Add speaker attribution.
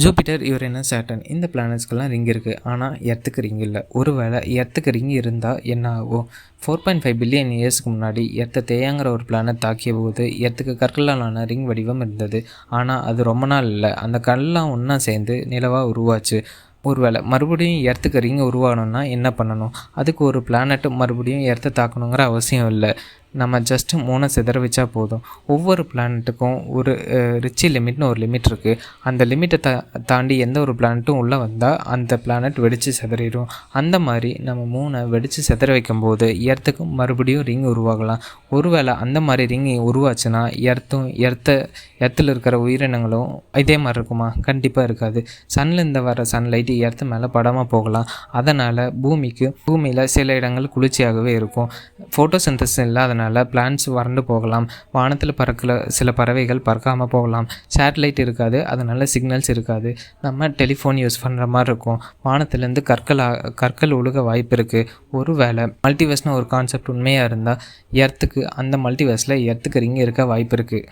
Speaker 1: Jupiter, Uranus, Satan இந்த பிளானட்ஸ்க்கெல்லாம் ring இருக்குது. ஆனால் எர்த்துக்கு ரிங் இல்லை. ஒருவேளை எர்த்துக்கு ரிங் இருந்தால் என்ன ஆகும்? 4.5 பில்லியன் இயர்ஸ்க்கு முன்னாடி எர்த்தை தேயாங்கிற ஒரு பிளானட் தாக்கிய போது எர்த்துக்கு கற்களாலான ரிங் வடிவம் இருந்தது. ஆனால் அது ரொம்ப நாள் இல்லை. அந்த கல்லாம் ஒன்றா சேர்ந்து நிலவாக உருவாச்சு. ஒருவேளை மறுபடியும் எர்த்துக்கு ரிங் உருவாகணும்னா என்ன பண்ணணும்? அதுக்கு ஒரு பிளானட் மறுபடியும் எர்த்தை தாக்கணுங்கிற அவசியம் இல்லை. நம்ம ஜஸ்ட்டு மூணை சிதற வச்சா போதும். ஒவ்வொரு பிளானட்டுக்கும் ஒரு ரிச்சி லிமிட்னு ஒரு லிமிட் இருக்குது. அந்த லிமிட்டை தாண்டி எந்த ஒரு பிளானட்டும் உள்ளே வந்தால் அந்த பிளானட் வெடித்து சிதறிடும். அந்த மாதிரி நம்ம மூணை வெடித்து சிதற வைக்கும்போது எர்த்துக்கும் மறுபடியும் ரிங் உருவாகலாம். ஒருவேளை அந்த மாதிரி ரிங் உருவாச்சுன்னா எர்த்தில் இருக்கிற உயிரினங்களும் இதே மாதிரி இருக்குமா? கண்டிப்பாக இருக்காது. சன்லேருந்து வர சன்லைட்டு எர்த்து மேலே படாமல் போகலாம். அதனால் பூமியில் சில இடங்கள் குளிர்ச்சியாகவே இருக்கும். ஃபோட்டோசிந்தசிஸ் இல்லாதனால பிளான்ட்ஸ் வறண்டு போகலாம். வானத்தில் பறக்கல சில பறவைகள் பறக்காமல் போகலாம். சேட்டலைட் இருக்காது, அதனால் சிக்னல்ஸ் இருக்காது. நம்ம டெலிஃபோன் யூஸ் பண்ணுற மாதிரி இருக்கும். வானத்துலேருந்து கற்கள் ஒழுக வாய்ப்பு இருக்குது. ஒருவேளை மல்டிவர்ஸ்னு ஒரு கான்செப்ட் உண்மையாக இருந்தால் அந்த மல்டிவர்ஸில் எர்த்துக்கு ரிங் இருக்க வாய்ப்பு இருக்குது.